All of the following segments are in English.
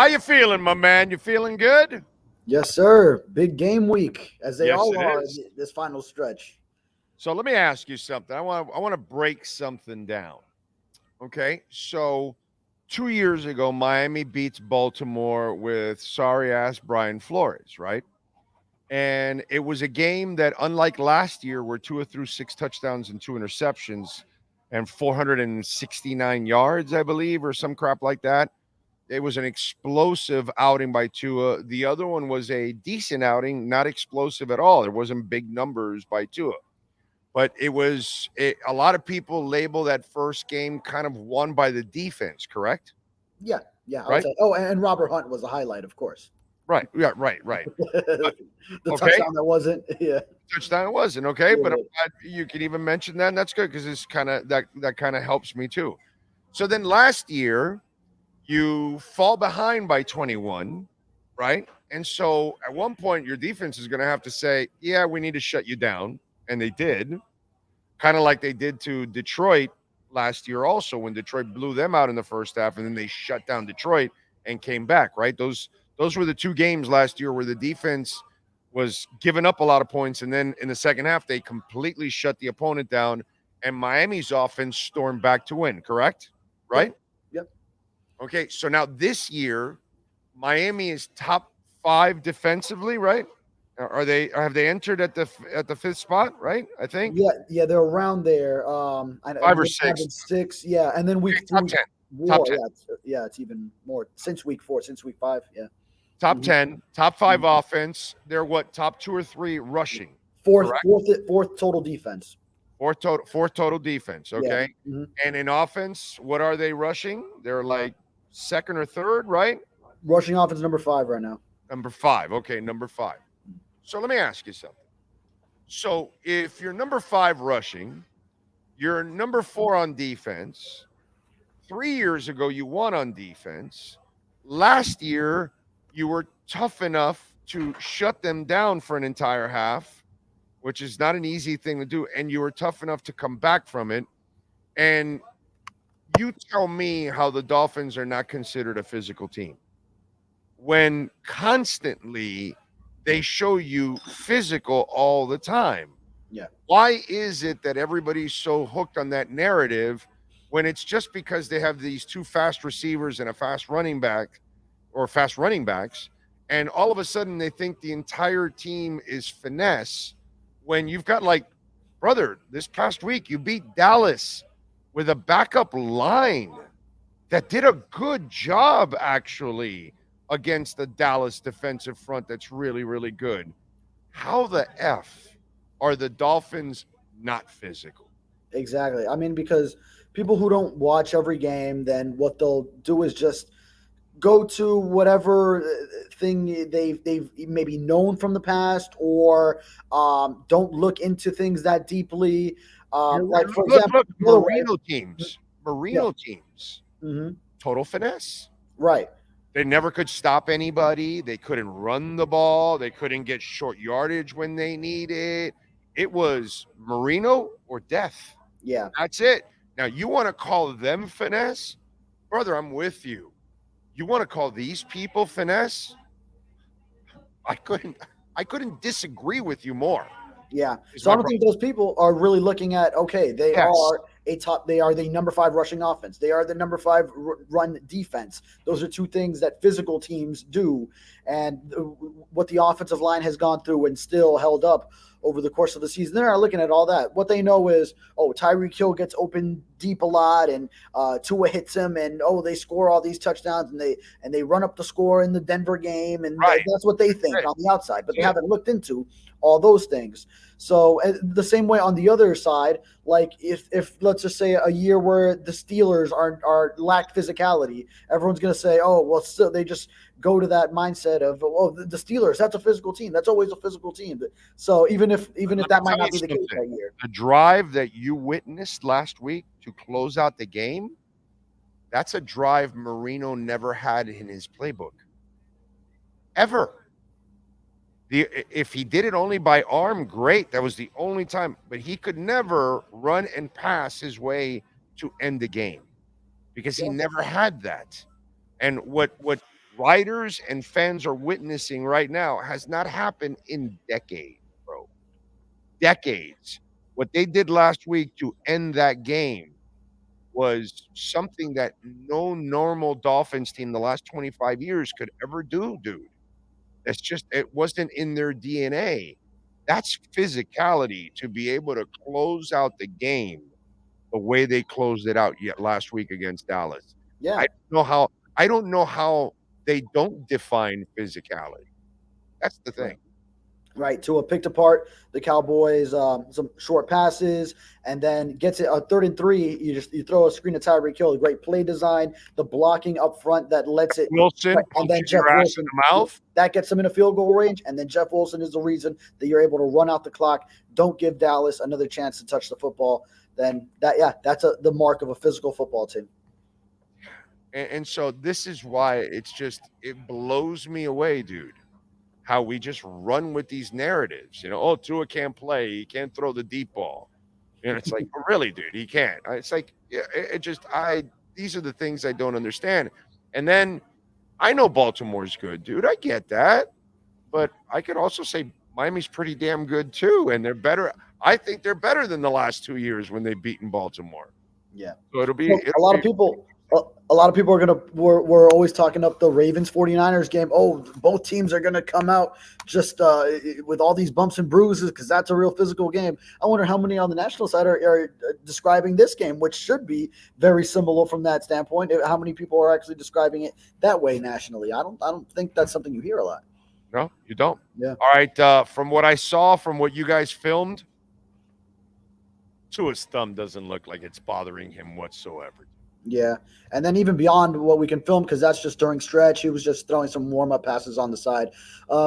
How you feeling, my man? You feeling good? Yes, sir. Big game week, as they Yes, all it are in is. this final stretch. So let me ask you something. I want to break something down. Okay, so 2 years ago, Miami beats Baltimore with sorry ass Brian Flores, right? And it was a game that, unlike last year, where Tua threw 6 touchdowns and 2 interceptions and 469 yards, I believe, or some crap like that. It was an explosive outing by Tua. The other one was a decent outing, not explosive at all. There wasn't big numbers by Tua, but a lot of people label that first game kind of won by the defense, correct? Yeah, yeah, I would Right? say. Oh, and Robert Hunt was the highlight, of course. Right. Yeah, right. Uh, The Okay. touchdown that wasn't. Yeah, Touchdown it wasn't, okay, but I'm yeah, glad you can even mention that, and that's good because it's kind of that kind of helps me too. So then last year you fall behind by 21, right? And so at one point, your defense is going to have to say, yeah, we need to shut you down. And they did, kind of like they did to Detroit last year, also, when Detroit blew them out in the first half and then they shut down Detroit and came back, right? Those were the two games last year where the defense was giving up a lot of points. And then in the second half, they completely shut the opponent down. And Miami's offense stormed back to win, correct? yep, Right? yep. Okay, so now this year, Miami is top five defensively, right? Are they have they entered at the fifth spot, right? I think Yeah, yeah, they're around there. I five or maybe 5 six. and 6. Yeah, and then Okay, week top 3 ten, top war. ten, Yeah, it's even more since week 4, since week 5. Yeah, top hmm 10, top five offense. They're what, top two or three rushing, fourth, correct? fourth, fourth total defense. Fourth total defense. Yeah, Okay, hmm and in offense, what are they rushing? They're like second or third, right? rushing offense number 5 right now. Number five. Okay, number five. So let me ask you something. So if you're number five rushing, you're number four on defense. 3 years ago, you won on defense. Last year, you were tough enough to shut them down for an entire half, which is not an easy thing to do. And you were tough enough to come back from it. And you tell me how the Dolphins are not considered a physical team when constantly they show you physical all the time. Yeah. Why is it that everybody's so hooked on that narrative when it's just because they have these two fast receivers and a fast running back or fast running backs, and all of a sudden they think the entire team is finesse when you've got, like, brother, this past week you beat Dallas with a backup line that did a good job actually against the Dallas defensive front that's really, really good. How the F are the Dolphins not physical? Exactly. I mean, because people who don't watch every game, then what they'll do is just go to whatever thing they've maybe known from the past, or don't look into things that deeply. Like for example, Look, the other way. Yeah. Marino teams, hmm total finesse. Right. They never could stop anybody. They couldn't run the ball. They couldn't get short yardage when they need it. It was Marino or death. Yeah. That's it. Now, you want to call them finesse? Brother, I'm with you. You want to call these people finesse? I couldn't I couldn't disagree with you more. Yeah. Is So I my don't brother. think those people are really looking at, okay, Yes. they are the number 5 rushing offense. They are the number 5 run defense. Those are two things that physical teams do, and what the offensive line has gone through and still held up over the course of the season. They're not looking at all that. What they know is, oh, Tyreek Hill gets open deep a lot, and Tua hits him, and oh, they score all these touchdowns, and they run up the score in the Denver game, and Right. that's what they think Right. on the outside, but they Yeah. haven't looked into all those things. So the same way on the other side, like if let's just say a year where the Steelers are lack physicality, everyone's going to say, oh well, still they just go to that mindset of, oh, the Steelers, that's a physical team, that's always a physical team. So even if Let me that might tell you not be the case something. that year. The drive that you witnessed last week to close out the game, that's a drive Marino never had in his playbook. Ever. If he did it only by arm, great. That was the only time. But he could never run and pass his way to end the game because he Yeah, never had that. And what writers and fans are witnessing right now has not happened in decades, bro. Decades. What they did last week to end that game was something that no normal Dolphins team the last 25 years could ever do, dude. It's just it wasn't in their DNA. That's physicality to be able to close out the game the way they closed it out yet last week against Dallas. Yeah. I don't know how they don't define physicality. That's the thing. Right. Tua picked apart the Cowboys, some short passes, and then gets it a 3rd and 3. You throw a screen to Tyreek Hill, great play design, the blocking up front that lets it. Wilson, and then punches Jeff your ass Wilson in the mouth. that gets them in a field goal range, and then Jeff Wilson is the reason that you're able to run out the clock. Don't give Dallas another chance to touch the football. Then that's the mark of a physical football team. And so this is why it blows me away, dude. How we just run with these narratives, oh, Tua can't play, he can't throw the deep ball. It's like, really, dude, he can't. It's like, yeah, these are the things I don't understand. And then I know Baltimore's good, dude. I get that. But I could also say Miami's pretty damn good too. And they're better. I think they're better than the last 2 years when they've beaten Baltimore. Yeah. So a lot of people are we're always talking up the Ravens 49ers game. Oh, both teams are gonna come out just with all these bumps and bruises because that's a real physical game. I wonder how many on the national side are describing this game, which should be very similar from that standpoint. How many people are actually describing it that way nationally? I don't think that's something you hear a lot. No, you don't. Yeah. All right. From what I saw, from what you guys filmed, Tua's thumb doesn't look like it's bothering him whatsoever. Yeah, and then even beyond what we can film, because that's just during stretch, he was just throwing some warm-up passes on the side.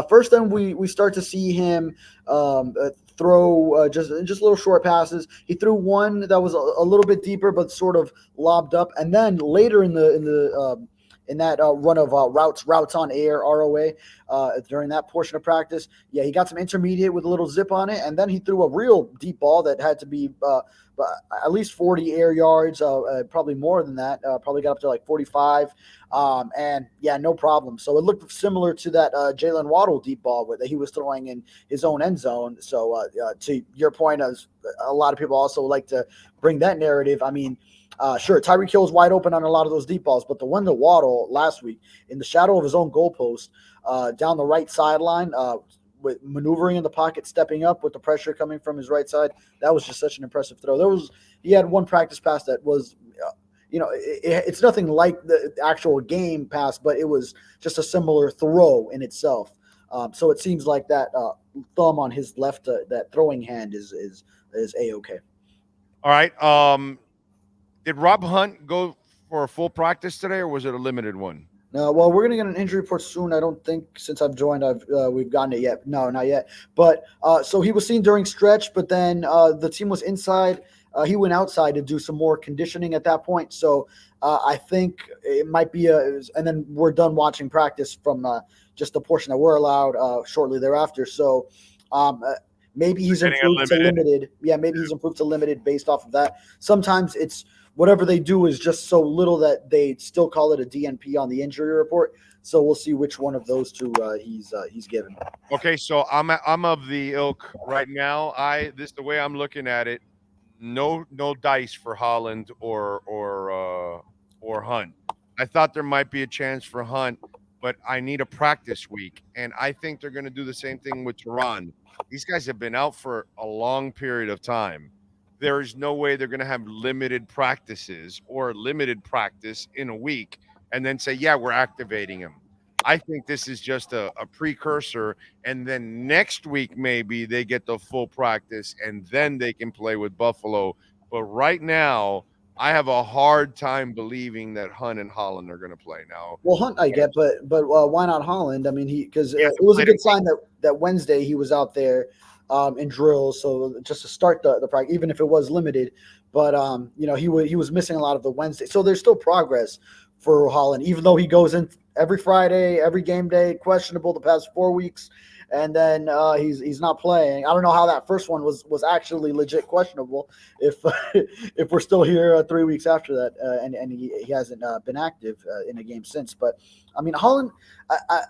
First, then we start to see him throw just little short passes. He threw one that was a little bit deeper, but sort of lobbed up, and then later in that run of routes on air, ROA, during that portion of practice, he got some intermediate with a little zip on it, and then he threw a real deep ball that had to be at least 40 air yards, probably more than that, probably got up to like 45, and no problem. So it looked similar to that Jalen Waddle deep ball that he was throwing in his own end zone. So to your point, as a lot of people also like to bring that narrative, I mean, sure, Tyreek Hill is wide open on a lot of those deep balls, but the one to Waddle last week in the shadow of his own goalpost down the right sideline, with maneuvering in the pocket, stepping up with the pressure coming from his right side, that was just such an impressive throw. He had one practice pass that was, it's nothing like the actual game pass, but it was just a similar throw in itself. So it seems like that thumb on his left, that throwing hand is A-okay. All right. Did Rob Hunt go for a full practice today, or was it a limited one? No, well, we're gonna get an injury report soon. I don't think since I've joined, we've gotten it yet. No, not yet. But so he was seen during stretch, but then the team was inside. He went outside to do some more conditioning at that point. So I think it might be and then we're done watching practice from just the portion that we're allowed shortly thereafter. So maybe he's improved to limited. Yeah, maybe he's improved to limited based off of that. Sometimes it's whatever they do is just so little that they still call it a DNP on the injury report. So we'll see which one of those two he's given. Okay, so I'm of the ilk right now. The way I'm looking at it, no dice for Holland or Hunt. I thought there might be a chance for Hunt, but I need a practice week, and I think they're going to do the same thing with Tehran. These guys have been out for a long period of time. There is no way they're going to have limited practices or limited practice in a week and then say, we're activating him. I think this is just a precursor, and then next week maybe they get the full practice, and then they can play with Buffalo. But right now, I have a hard time believing that Hunt and Holland are going to play now. Well, Hunt I get, but why not Holland? I mean, because it was a good sign that Wednesday he was out there in drills, so just to start the practice, even if it was limited. But he was missing a lot of the Wednesday, so there's still progress for Holland, even though he goes in every Friday, every game day, questionable the past 4 weeks, and then he's not playing. I don't know how that first one was actually legit questionable. If if we're still here 3 weeks after that, and he hasn't been active in a game since. But I mean, Holland,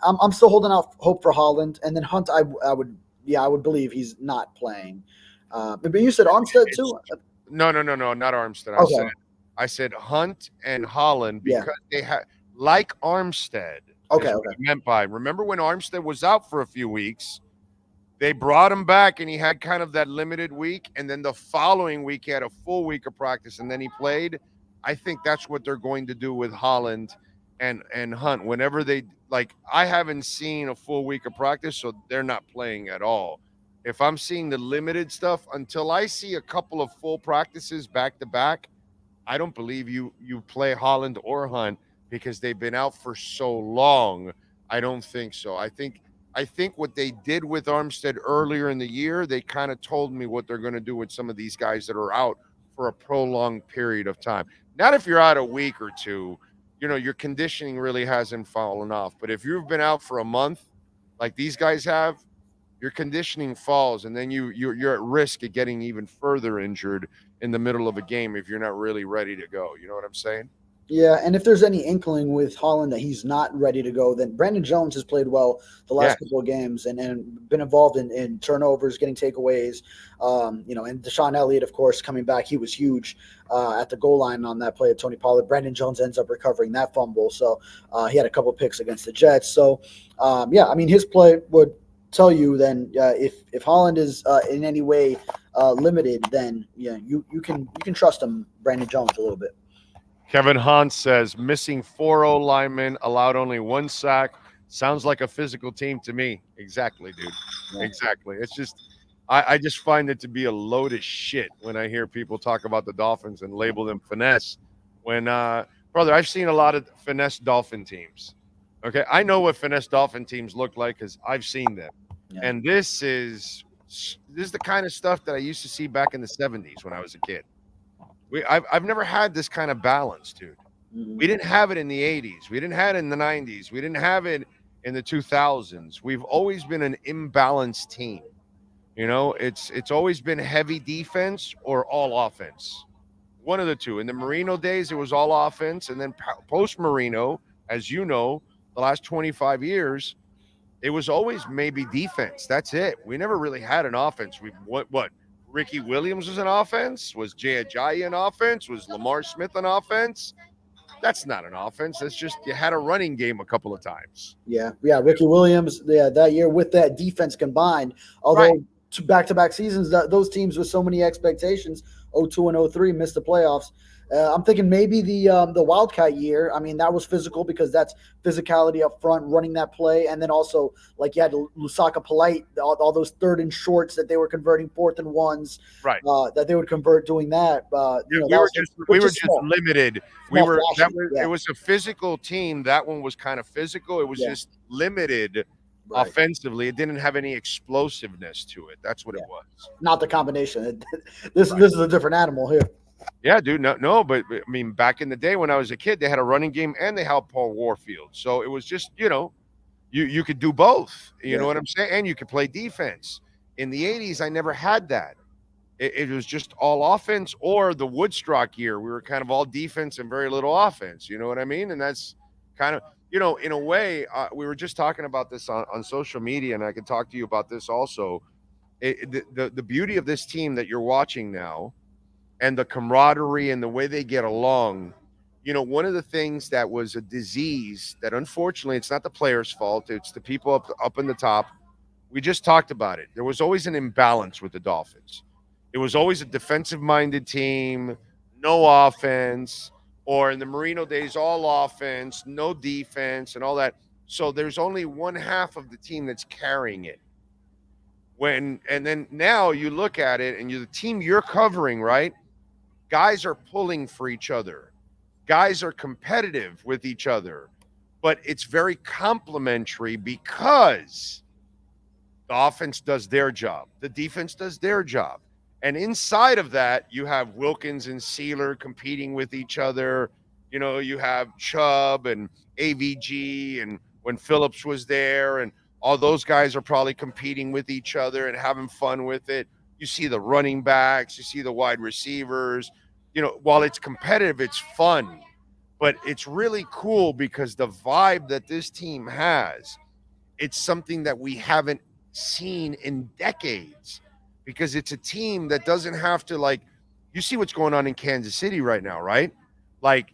I'm still holding out hope for Holland, and then Hunt. I would believe he's not playing. But you said Armstead too. No, not Armstead. Okay. I said Hunt and Holland Yeah. because they had like Armstead. Okay. Is what I meant by. Remember when Armstead was out for a few weeks? They brought him back, and he had kind of that limited week, and then the following week he had a full week of practice, and then he played. I think that's what they're going to do with Holland and Hunt. Whenever they like, I haven't seen a full week of practice, so they're not playing at all. If I'm seeing the limited stuff, until I see a couple of full practices back to back, I don't believe you play Holland or Hunt because they've been out for so long. I don't think so. I think what they did with Armstead earlier in the year, they kind of told me what they're going to do with some of these guys that are out for a prolonged period of time. Not if you're out a week or two, your conditioning really hasn't fallen off. But if you've been out for a month, like these guys have, your conditioning falls, and then you're at risk of getting even further injured in the middle of a game if you're not really ready to go. You know what I'm saying? Yeah, and if there's any inkling with Holland that he's not ready to go, then Brandon Jones has played well the last couple of games and been involved in turnovers, getting takeaways. And Deshaun Elliott, of course, coming back, he was huge at the goal line on that play of Tony Pollard. Brandon Jones ends up recovering that fumble, so he had a couple picks against the Jets. So, his play would tell you then if Holland is in any way limited, then you can trust him, Brandon Jones, a little bit. Kevin Hahn says missing 4 linemen, allowed only 1 sack. Sounds like a physical team to me. Exactly, dude. Yeah. Exactly. It's just I just find it to be a load of shit when I hear people talk about the Dolphins and label them finesse. When brother, I've seen a lot of finesse Dolphin teams. Okay, I know what finesse Dolphin teams look like because I've seen them. Yeah. And this is the kind of stuff that I used to see back in the 70s when I was a kid. I've never had this kind of balance, dude. Mm-hmm. We didn't have it in the 80s. We didn't have it in the 90s. We didn't have it in the 2000s. We've always been an imbalanced team. It's always been heavy defense or all offense. One of the two. In the Marino days, it was all offense. And then post-Marino, as you know, the last 25 years, it was always maybe defense. That's it. We never really had an offense. What? Ricky Williams was an offense? Was Jay Ajayi an offense? Was Lamar Smith an offense? That's not an offense. That's just you had a running game a couple of times. Yeah. Ricky Williams, that year with that defense combined, although back-to-back seasons, those teams with so many expectations, 02 and 03 missed the playoffs. I'm thinking maybe the Wildcat year. I mean, that was physical because that's physicality up front, running that play, and then also like you had Lusaka Pallet, all those 3rd and shorts that they were converting 4th and 1s, right? That they would convert doing that. We were just limited. It was a physical team. That one was kind of physical. It was just limited. Right. Offensively, it didn't have any explosiveness to it. That's what it was. Not the combination. This is a different animal here. Yeah, dude. No, but I mean, back in the day when I was a kid, they had a running game and they had Paul Warfield. So it was just, you could do both. You know what I'm saying? And you could play defense. In the 80s, I never had that. It was just all offense, or the Woodstock year, we were kind of all defense and very little offense. You know what I mean? And that's kind of, in a way, we were just talking about this on social media, and I could talk to you about this also. The beauty of this team that you're watching now, and the camaraderie and the way they get along, one of the things that was a disease that unfortunately it's not the players' fault, it's the people up in the top. We just talked about it. There was always an imbalance with the Dolphins. It was always a defensive-minded team, no offense, or in the Marino days, all offense, no defense, and all that. So there's only one half of the team that's carrying it. And then now you look at it, and the team you're covering, right? Guys are pulling for each other. Guys are competitive with each other. But it's very complimentary because the offense does their job. The defense does their job. And inside of that, you have Wilkins and Sealer competing with each other. You have Chubb and AVG, and when Phillips was there, and All those guys are probably competing with each other and having fun with it. You see the running backs, you see the wide receivers. While it's competitive, it's fun, but it's really cool because the vibe that this team has, it's something that we haven't seen in decades, because it's a team that doesn't have to, like, you see what's going on in Kansas City right now, right? Like,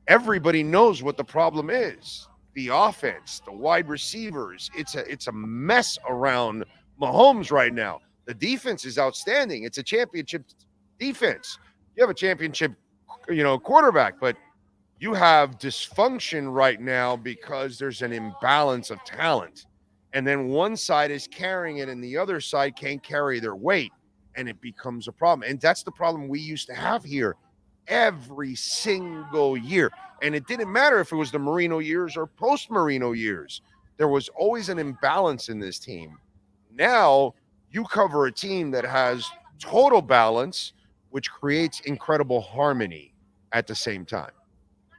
everybody knows what the problem is. The offense, the wide receivers, it's a mess around Mahomes right now. The defense is outstanding. It's a championship defense. You have a championship, quarterback, but you have dysfunction right now because there's an imbalance of talent. And then one side is carrying it and the other side can't carry their weight. And it becomes a problem. And that's the problem we used to have here every single year. And it didn't matter if it was the Marino years or post Marino years. There was always an imbalance in this team. Now you cover a team that has total balance, which creates incredible harmony at the same time.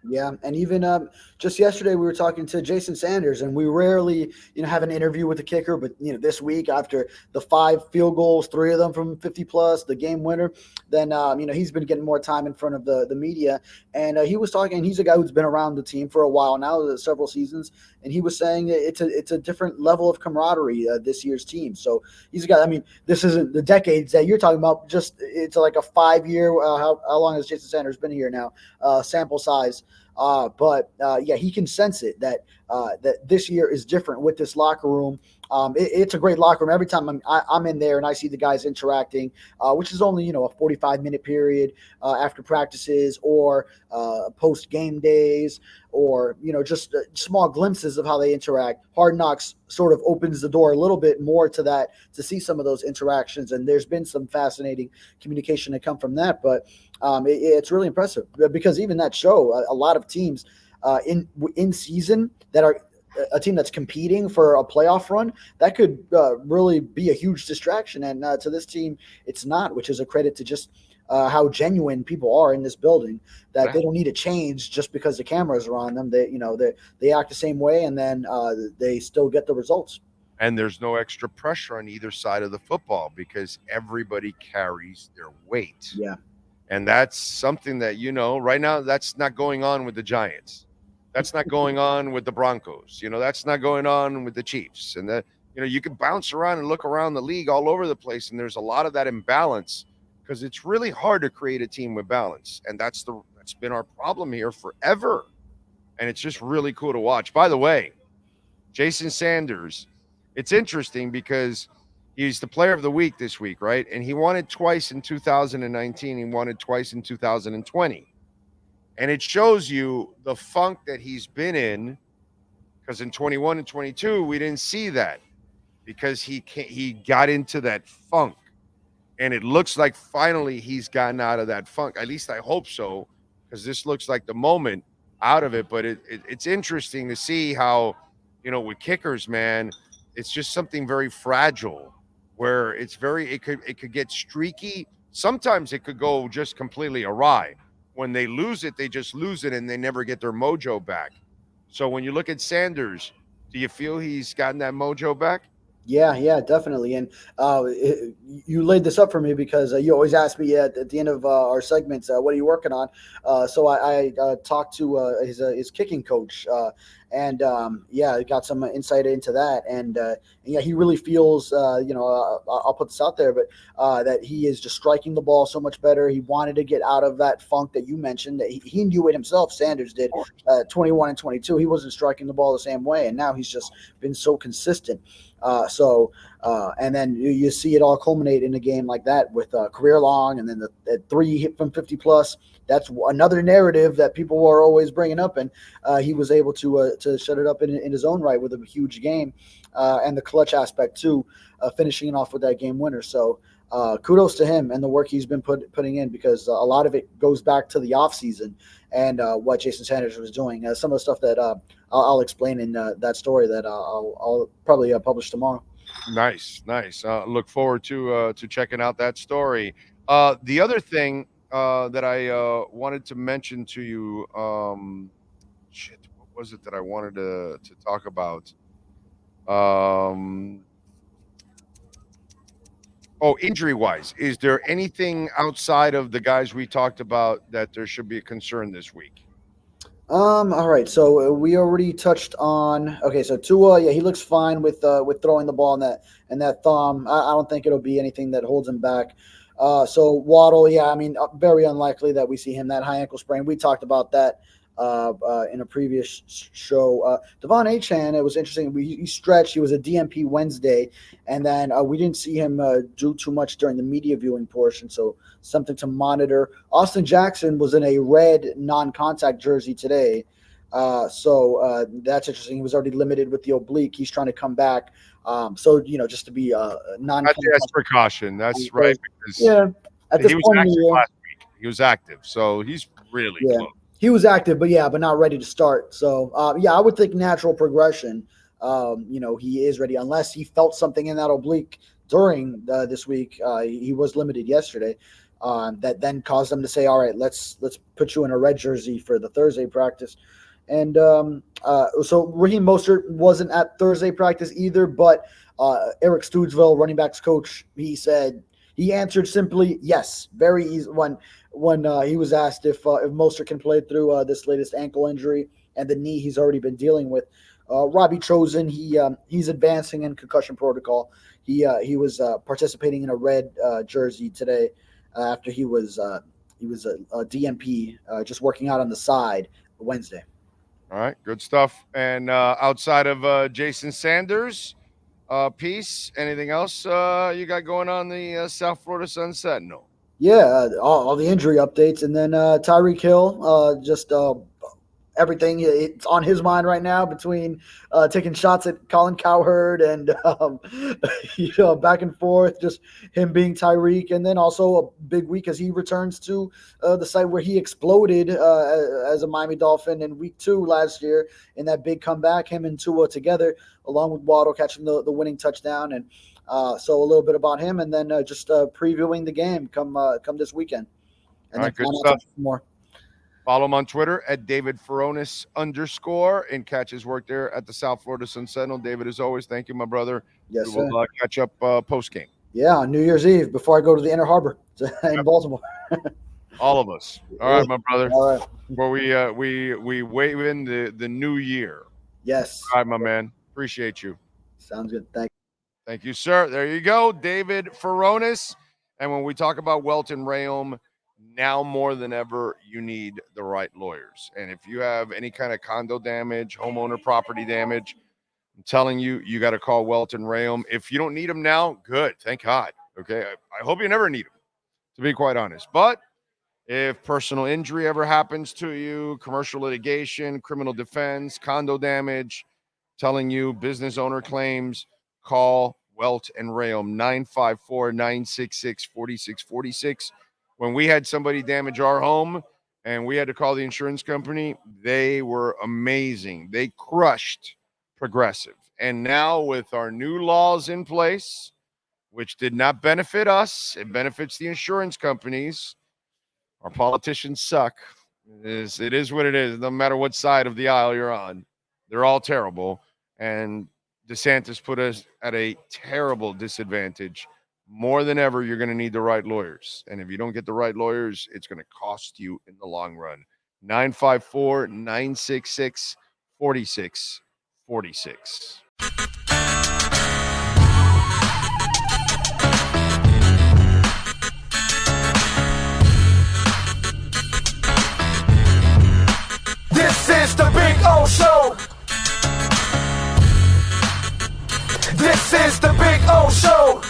Yeah, and even just yesterday we were talking to Jason Sanders, and we rarely, have an interview with the kicker. But this week, after the 5 field goals, 3 of them from 50 plus, the game winner, then he's been getting more time in front of the media. And he was talking. He's a guy who's been around the team for a while now, several seasons, and he was saying that it's a different level of camaraderie this year's team. So he's a guy. I mean, this isn't the decades that you're talking about. Just it's like a 5-year. How long has Jason Sanders been here now? Sample size. But he can sense it that this year is different with this locker room. It's a great locker room. Every time I'm in there and I see the guys interacting, which is only a 45-minute period after practices or post game days, or just small glimpses of how they interact. Hard Knocks sort of opens the door a little bit more to that, to see some of those interactions, and there's been some fascinating communication that come from that. But it's really impressive, because even that show, a lot of teams in season that are a team that's competing for a playoff run, that could really be a huge distraction. And to this team, it's not, which is a credit to just how genuine people are in this building, that they don't need to change just because the cameras are on them. They act the same way, and then they still get the results. And there's no extra pressure on either side of the football because everybody carries their weight. Yeah. And that's something that, right now, that's not going on with the Giants. That's not going on with the Broncos. That's not going on with the Chiefs. And that, you can bounce around and look around the league all over the place, and there's a lot of that imbalance because it's really hard to create a team with balance. And that's been our problem here forever. And it's just really cool to watch. By the way, Jason Sanders, it's interesting because he's the player of the week this week, right? And he won it twice in 2019. He won it twice in 2020. And it shows you the funk that he's been in, because in 21 and 22, we didn't see that because he got into that funk. And it looks like finally he's gotten out of that funk. At least I hope so, because this looks like the moment out of it. But it's interesting to see how, with kickers, man, it's just something very fragile where it could get streaky. Sometimes it could go just completely awry. When they lose it, they just lose it and they never get their mojo back. So when you look at Sanders, do you feel he's gotten that mojo back? Yeah, definitely. And you laid this up for me because you always ask me at the end of our segments, what are you working on? So I talked to his kicking coach, and I got some insight into that. And he really feels, I'll put this out there, but that he is just striking the ball so much better. He wanted to get out of that funk that you mentioned. That he knew it himself. Sanders did. 21 and 22, he wasn't striking the ball the same way, and now he's just been so consistent. And then you see it all culminate in a game like that with career long, and then the 3 hit from 50 plus. That's another narrative that people were always bringing up, and he was able to shut it up in his own right with a huge game, and the clutch aspect too, finishing it off with that game winner. So kudos to him and the work he's been putting in, because a lot of it goes back to the offseason and what Jason Sanders was doing. Some of the stuff that I'll explain in that story that I'll probably publish tomorrow. Nice. Look forward to checking out that story. The other thing that I wanted to mention to you, what was it that I wanted to talk about? Injury-wise, is there anything outside of the guys we talked about that there should be a concern this week? All right. So we already touched on. Okay. So Tua, yeah, he looks fine with throwing the ball and that thumb. I don't think it'll be anything that holds him back. So Waddle, yeah, I mean, very unlikely that we see him that high ankle sprain. We talked about that in a previous show. Devon Achane, it was interesting. He stretched. He was a DMP Wednesday, and then we didn't see him do too much during the media viewing portion. So something to monitor. Austin Jackson was in a red non-contact jersey today. So that's interesting. He was already limited with the oblique. He's trying to come back. So, just to be non-contact. That's precaution. That's right. Yeah. At this he was point active in the year, last week. He was active. So he's really close. He was active, but not ready to start. So, I would think natural progression. He is ready unless he felt something in that oblique during this week. He was limited yesterday. That then caused them to say, all right, let's put you in a red jersey for the Thursday practice. And so Raheem Mostert wasn't at Thursday practice either, but Eric Stoodsville, running backs coach, he answered simply yes, very easy when he was asked if Mostert can play through this latest ankle injury and the knee he's already been dealing with. Robbie Chosen, he's advancing in concussion protocol. He was participating in a red jersey today after he was a DMP, just working out on the side Wednesday. All right, good stuff. And outside of Jason Sanders piece, anything else you got going on the South Florida Sun Sentinel? Yeah, all the injury updates, and then Tyreek Hill, just everything it's on his mind right now between taking shots at Colin Cowherd and back and forth, just him being Tyreek, and then also a big week as he returns to the site where he exploded as a Miami Dolphin in week 2 last year in that big comeback, him and Tua together along with Waddle catching the winning touchdown. And so a little bit about him, and then just previewing the game come this weekend. And all right, good stuff. More. Follow him on Twitter at David Furones _ and catch his work there at the South Florida Sun Sentinel. David, as always, thank you, my brother. Yes, we will catch up post game. Yeah, on New Year's Eve before I go to the Inner Harbor in Baltimore. All of us. All right, my brother. All right. Before we wave in the new year. Yes. All right, my man. Appreciate you. Sounds good. Thank you, sir. There you go, David Furones. And when we talk about Welt Rheaume, now more than ever, you need the right lawyers. And if you have any kind of condo damage, homeowner property damage, I'm telling you, you got to call Welt Rheaume. If you don't need them now, good. Thank God. Okay. I hope you never need them, to be quite honest. But if personal injury ever happens to you, commercial litigation, criminal defense, condo damage, telling you business owner claims, call Welt Rheaume, 954-966-4646. When we had somebody damage our home and we had to call the insurance company, they were amazing. They crushed Progressive. And now with our new laws in place, which did not benefit us, it benefits the insurance companies. Our politicians suck. It is what it is. No matter what side of the aisle you're on, they're all terrible. And DeSantis put us at a terrible disadvantage. More than ever, you're going to need the right lawyers. And if you don't get the right lawyers, it's going to cost you in the long run. 954-966-4646. This is the Big O Show. This is the Big O Show.